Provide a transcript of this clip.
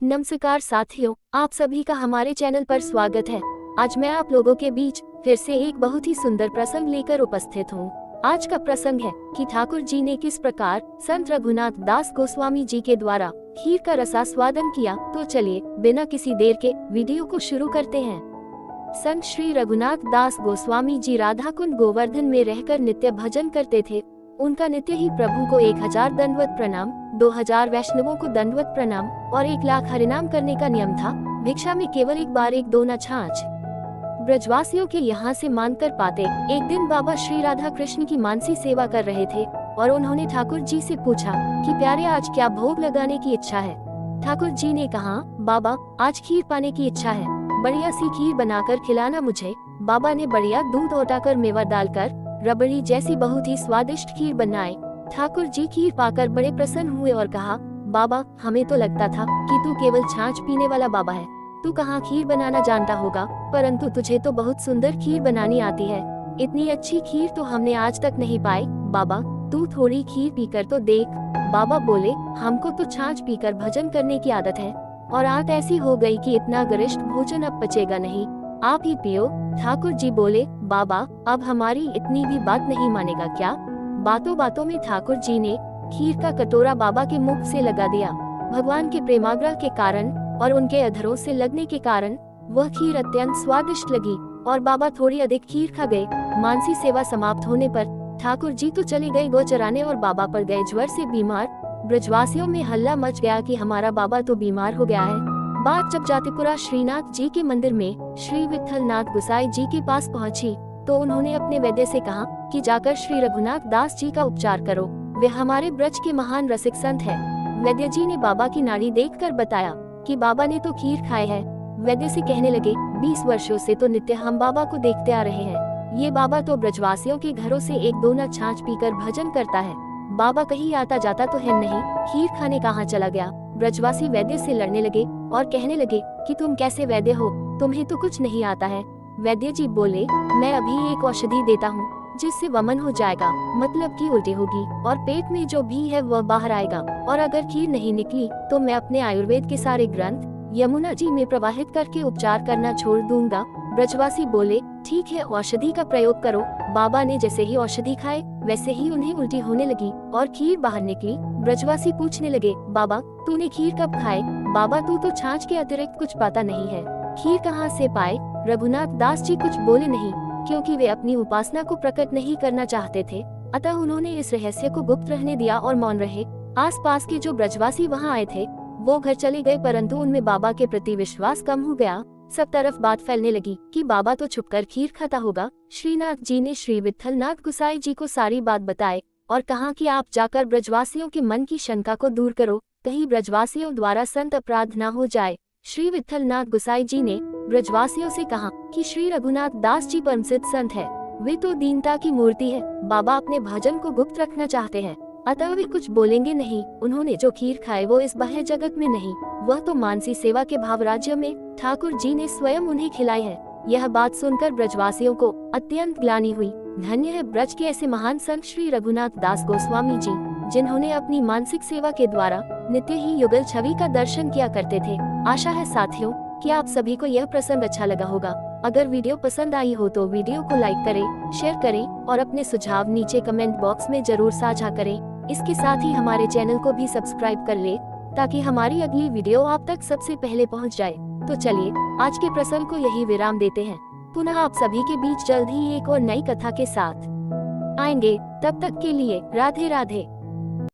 नमस्कार साथियों, आप सभी का हमारे चैनल पर स्वागत है। आज मैं आप लोगों के बीच फिर से एक बहुत ही सुंदर प्रसंग लेकर उपस्थित हूँ। आज का प्रसंग है कि ठाकुर जी ने किस प्रकार संत रघुनाथ दास गोस्वामी जी के द्वारा खीर का रसास्वादन किया। तो चलिए बिना किसी देर के वीडियो को शुरू करते हैं। संत श्री रघुनाथ दास गोस्वामी जी राधा कुंड गोवर्धन में रहकर नित्य भजन करते थे। उनका नित्य ही प्रभु को 1000 दंडवत प्रणाम, 2000 वैष्णवों को दंडवत प्रणाम और 1,00,000 हरिनाम करने का नियम था। भिक्षा में केवल एक बार एक दोना छाछ ब्रजवासियों के यहाँ से मांग कर पाते। एक दिन बाबा श्री राधा कृष्ण की मानसी सेवा कर रहे थे और उन्होंने ठाकुर जी से पूछा कि प्यारे आज क्या भोग लगाने की इच्छा है। ठाकुर जी ने कहा, बाबा आज खीर पाने की इच्छा है, बढ़िया सी खीर बनाकर खिलाना मुझे। बाबा ने बढ़िया दूध औटाकर मेवा डालकर रबड़ी जैसी बहुत ही स्वादिष्ट खीर बनाई। ठाकुर जी खीर पाकर बड़े प्रसन्न हुए और कहा, बाबा हमें तो लगता था कि तू केवल छाछ पीने वाला बाबा है, तू कहाँ खीर बनाना जानता होगा, परंतु तुझे तो बहुत सुंदर खीर बनानी आती है। इतनी अच्छी खीर तो हमने आज तक नहीं पाई। बाबा तू थोड़ी खीर पीकर तो देख। बाबा बोले, हमको तो छाछ पीकर भजन करने की आदत है और आदत ऐसी हो गई कि इतना गरिष्ठ भोजन अब पचेगा नहीं, आप ही पियो। ठाकुर जी बोले, बाबा अब हमारी इतनी भी बात नहीं मानेगा क्या। बातों बातों में ठाकुर जी ने खीर का कटोरा बाबा के मुख से लगा दिया। भगवान के प्रेमाग्रह के कारण और उनके अधरों से लगने के कारण वह खीर अत्यंत स्वादिष्ट लगी और बाबा थोड़ी अधिक खीर खा गए। मानसी सेवा समाप्त होने पर ठाकुर जी तो चले गए गौ चराने और बाबा पड़ गए ज्वर से बीमार। ब्रजवासियों में हल्ला मच गया कि हमारा बाबा तो बीमार हो गया है। बात जब जातिपुरा श्रीनाथ जी के मंदिर में श्री विठल नाथ गुसाई जी के पास पहुंची तो उन्होंने अपने वैद्य से कहा कि जाकर श्री रघुनाथ दास जी का उपचार करो, वे हमारे ब्रज के महान रसिक संत हैं। वैद्य जी ने बाबा की नाड़ी देखकर बताया कि बाबा ने तो खीर खाए है। वैद्य से कहने लगे, 20 वर्षों से तो नित्य हम बाबा को देखते आ रहे हैं, ये बाबा तो ब्रजवासियों के घरों से एक दोना छाछ पीकर भजन करता है, बाबा कहीं आता जाता तो है नहीं, खीर खाने कहाँ चला गया। ब्रजवासी वैद्य से लड़ने लगे और कहने लगे कि तुम कैसे वैद्य हो, तुम्हें तो कुछ नहीं आता है। वैद्य जी बोले, मैं अभी एक औषधि देता हूँ जिससे वमन हो जाएगा, मतलब कि उल्टी होगी और पेट में जो भी है वह बाहर आएगा, और अगर खीर नहीं निकली तो मैं अपने आयुर्वेद के सारे ग्रंथ यमुना जी में प्रवाहित करके उपचार करना छोड़ दूंगा। ब्रजवासी बोले, ठीक है औषधि का प्रयोग करो। बाबा ने जैसे ही औषधि खाए वैसे ही उन्हें उल्टी होने लगी और खीर बाहर निकली। ब्रजवासी पूछने लगे, बाबा तूने खीर कब खाए। बाबा तू तो छाछ के अतिरिक्त कुछ पाता नहीं है, खीर कहाँ से पाए। रघुनाथ दास जी कुछ बोले नहीं क्योंकि वे अपनी उपासना को प्रकट नहीं करना चाहते थे, अतः उन्होंने इस रहस्य को गुप्त रहने दिया और मौन रहे। आसपास के जो ब्रजवासी वहाँ आए थे वो घर चले गए, परंतु उनमें बाबा के प्रति विश्वास कम हो गया। सब तरफ बात फैलने लगी कि बाबा तो छुपकर खीर खाता होगा। श्रीनाथ जी ने श्री विठल नाथ गुसाई जी को सारी बात बताई और कहा कि आप जाकर ब्रजवासियों के मन की शंका को दूर करो, कहीं ब्रजवासियों द्वारा संत अपराध न हो जाए। श्री विठल नाथ गुसाई जी ने ब्रजवासियों से कहा कि श्री रघुनाथ दास जी परमसिद्ध संत है, वे तो दीनता की मूर्ति है, बाबा अपने भजन को गुप्त रखना चाहते हैं, अतः वे कुछ बोलेंगे नहीं। उन्होंने जो खीर खाए वो इस बाह्य जगत में नहीं, वह तो मानसी सेवा के भाव राज्य में ठाकुर जी ने स्वयं उन्हें खिलाई है। यह बात सुनकर ब्रजवासियों को अत्यंत ग्लानि हुई। धन्य है ब्रज के ऐसे महान संत श्री रघुनाथ दास गोस्वामी जी, जिन्होंने अपनी मानसिक सेवा के द्वारा नित्य ही युगल छवि का दर्शन किया करते थे। आशा है साथियों कि आप सभी को यह प्रसंग अच्छा लगा होगा। अगर वीडियो पसंद आई हो तो वीडियो को लाइक करें, शेयर करें और अपने सुझाव नीचे कमेंट बॉक्स में जरूर साझा करें। इसके साथ ही हमारे चैनल को भी सब्सक्राइब कर ले ताकि हमारी अगली वीडियो आप तक सबसे पहले पहुंच जाए। तो चलिए आज के प्रसंग को यही विराम देते हैं। पुनः आप सभी के बीच जल्द ही एक और नई कथा के साथ आएंगे। तब तक के लिए राधे राधे।